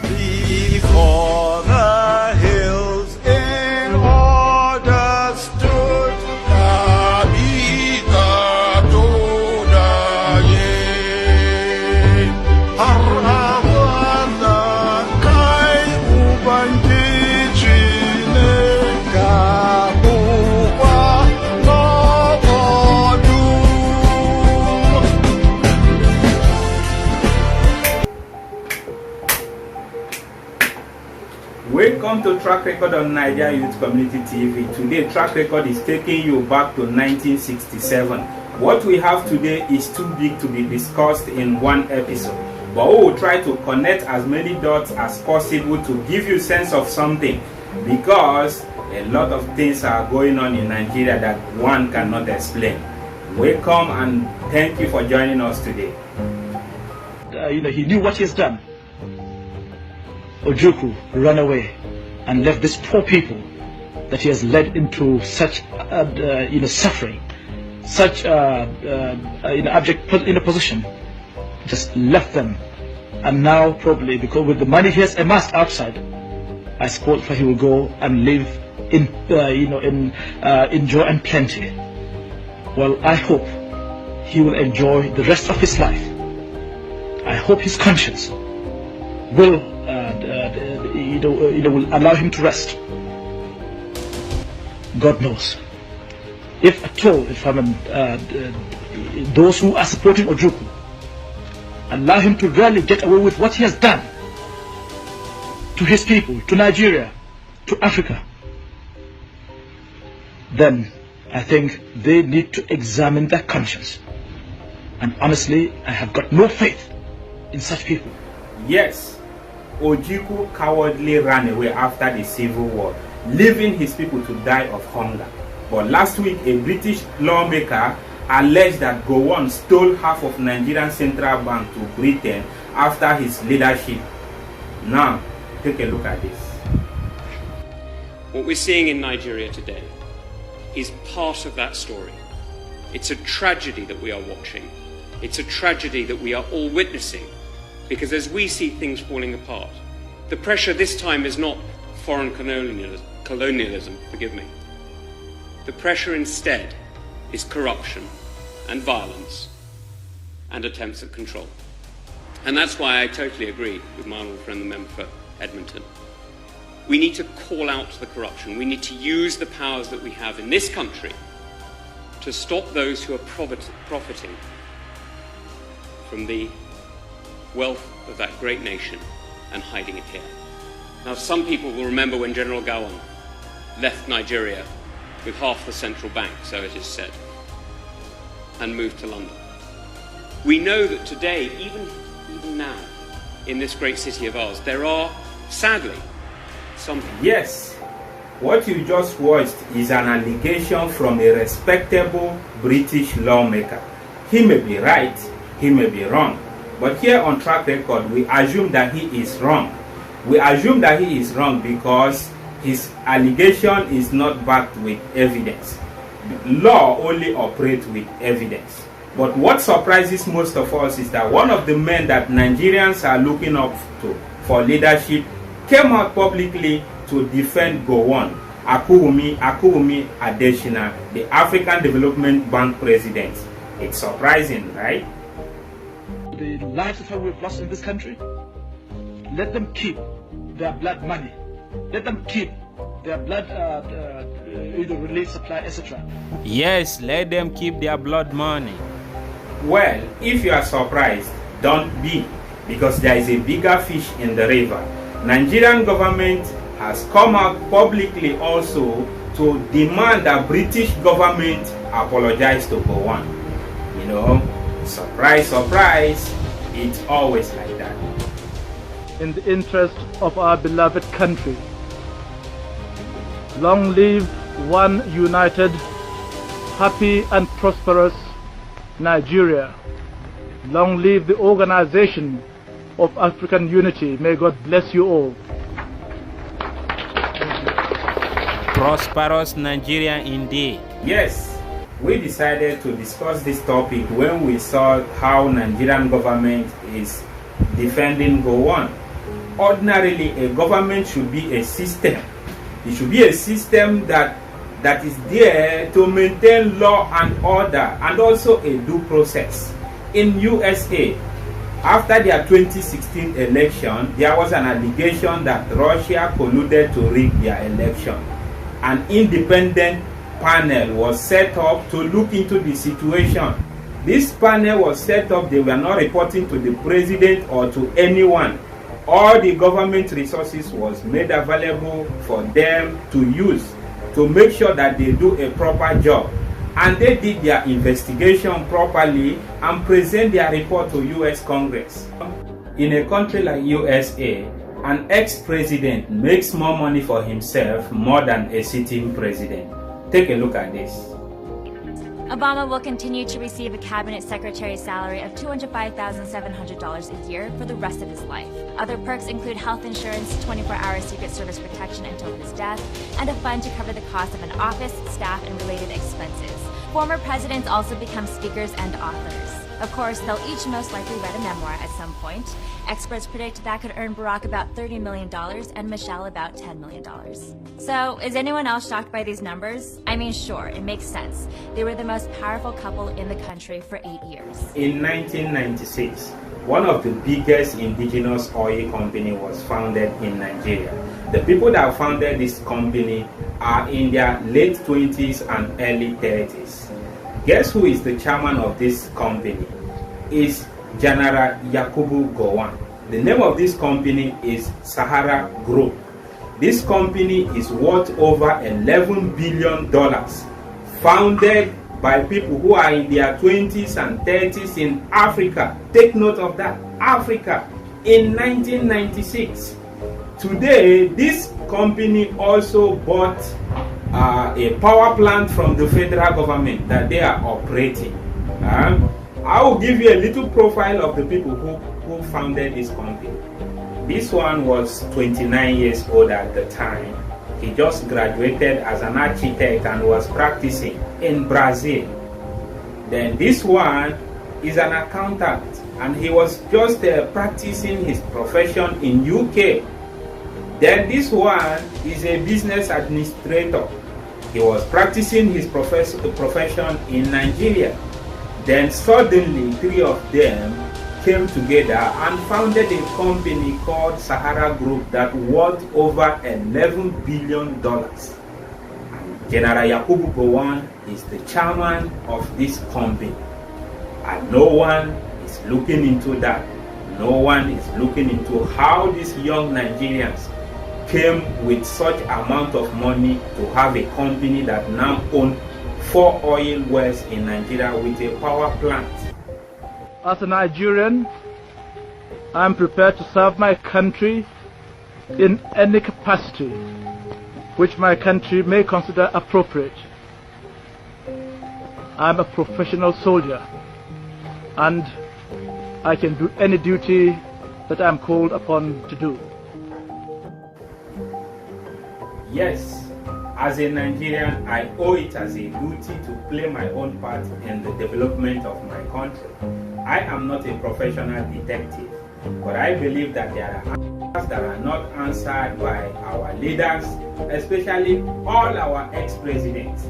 Before the hills in order stood, Tabitha Dodaye. Har abada kai ubangiji ne ga uba no odu. Welcome to Track Record on Nigerian Youth Community TV. Today, Track Record is taking you back to 1967. What we have today is too big to be discussed in one episode, but we will try to connect as many dots as possible to give you sense of something, because a lot of things are going on in Nigeria that one cannot explain. Welcome and thank you for joining us today. He knew what he has done. Ojukwu ran away and left these poor people that he has led into such suffering, such abject position. Just left them, and now probably because with the money he has amassed outside, I suppose he will go and live in joy and plenty. Well, I hope he will enjoy the rest of his life. I hope his conscience will will allow him to rest. God knows. If at all, those who are supporting Ojukwu allow him to really get away with what he has done to his people, to Nigeria, to Africa, then I think they need to examine their conscience. And honestly, I have got no faith in such people. Yes, Ojukwu cowardly ran away after the Civil War, leaving his people to die of hunger. But last week, a British lawmaker alleged that Gowon stole half of Nigerian Central Bank to Britain after his leadership. Now, take a look at this. What we're seeing in Nigeria today is part of that story. It's a tragedy that we are watching. It's a tragedy that we are all witnessing. Because as we see things falling apart, the pressure this time is not foreign colonialism, forgive me. The pressure instead is corruption and violence and attempts at control. And that's why I totally agree with my honourable friend, the member for Edmonton. We need to call out the corruption. We need to use the powers that we have in this country to stop those who are profiting from the wealth of that great nation and hiding it here. Now, some people will remember when General Gowon left Nigeria with half the central bank, so it is said, and moved to London. We know that today, even now, in this great city of ours, there are, sadly, some people. Yes, what you just watched is an allegation from a respectable British lawmaker. He may be right, he may be wrong, but here on Track Record, we assume that he is wrong. We assume that he is wrong because his allegation is not backed with evidence. Law only operates with evidence. But what surprises most of us is that one of the men that Nigerians are looking up to for leadership came out publicly to defend Gowon, Yakubu Adeshina, the African Development Bank president. It's surprising, right? The lives that we've lost in this country, let them keep their blood money. Let them keep their blood relief supply, etc. Yes, let them keep their blood money. Well, if you are surprised, don't be, because there is a bigger fish in the river. Nigerian government has come out publicly also to demand that British government apologize to Gowon. You know, surprise, surprise, it's always like that. In the interest of our beloved country, long live one united, happy and prosperous Nigeria. Long live the Organization of African Unity. May God bless you all. Prosperous Nigeria indeed. Yes, we decided to discuss this topic when we saw how Nigerian government is defending Gowon. Ordinarily, a government should be a system. It should be a system that is there to maintain law and order, and also a due process. In USA, after their 2016 election, there was an allegation that Russia colluded to rig their election. An independent panel was set up to look into the situation. This panel was set up, they were not reporting to the president or to anyone. All the government resources was made available for them to use to make sure that they do a proper job. And they did their investigation properly and present their report to US Congress. In a country like USA, an ex-president makes more money for himself more than a sitting president. Take a look at this. Obama will continue to receive a cabinet secretary's salary of $205,700 a year for the rest of his life. Other perks include health insurance, 24-hour Secret Service protection until his death, and a fund to cover the cost of an office, staff, and related expenses. Former presidents also become speakers and authors. Of course, they'll each most likely write a memoir at some point. Experts predict that could earn Barack about $30 million and Michelle about $10 million. So, is anyone else shocked by these numbers? I mean, sure, it makes sense. They were the most powerful couple in the country for 8 years. In 1996, one of the biggest indigenous oil company was founded in Nigeria. The people that founded this company are in their late 20s and early 30s. Guess who is the chairman of this company? Is General Yakubu Gowon. The name of this company is Sahara Group. This company is worth over $11 billion, founded by people who are in their 20s and 30s in Africa. Take note of that, Africa, in 1996. Today, this company also bought a power plant from the federal government that they are operating. I will give you a little profile of the people who founded this company. This one was 29 years old at the time. He just graduated as an architect and was practicing in Brazil. Then this one is an accountant, and he was just practicing his profession in UK. Then this one is a business administrator. He was practicing his profession in Nigeria. Then suddenly, three of them came together and founded a company called Sahara Group that worth over $11 billion. And General Yakubu Gowon is the chairman of this company. And no one is looking into that. No one is looking into how these young Nigerians came with such amount of money to have a company that now owns 4 oil wells in Nigeria with a power plant. As a Nigerian, I am prepared to serve my country in any capacity which my country may consider appropriate. I am a professional soldier, and I can do any duty that I am called upon to do. Yes, as a Nigerian, I owe it as a duty to play my own part in the development of my country. I am not a professional detective, but I believe that there are answers that are not answered by our leaders, especially all our ex-presidents.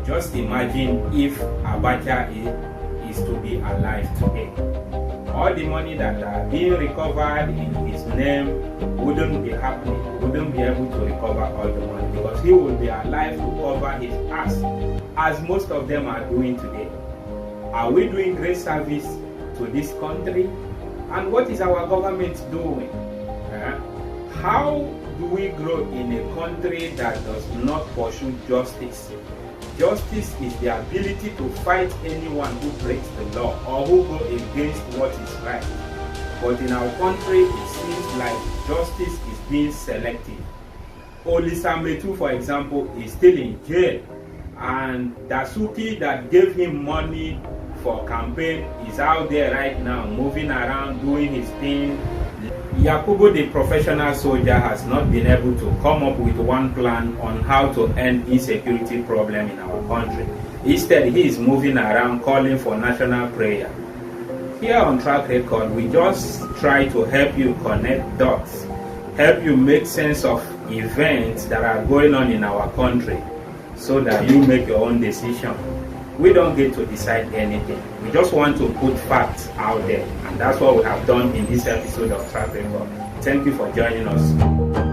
Just imagine if Abacha is to be alive today. All the money that are being recovered in his name wouldn't be happening. He wouldn't be able to recover all the money because he will be alive to cover his ass, as most of them are doing today. Are we doing great service to this country? And what is our government doing? How do we grow in a country that does not pursue justice? Justice is the ability to fight anyone who breaks the law or who goes against what is right. But in our country, it seems like justice is being selective. Olisa Metu, for example, is still in jail, and Dasuki that gave him money for campaign is out there right now, moving around, doing his thing. Yakubu, the professional soldier, has not been able to come up with one plan on how to end insecurity problem in our country. Instead, he is moving around calling for national prayer. Here on Track Record, we just try to help you connect dots, help you make sense of events that are going on in our country so that you make your own decision. We don't get to decide anything. We just want to put facts out there, and that's what we have done in this episode of Track Record. Thank you for joining us.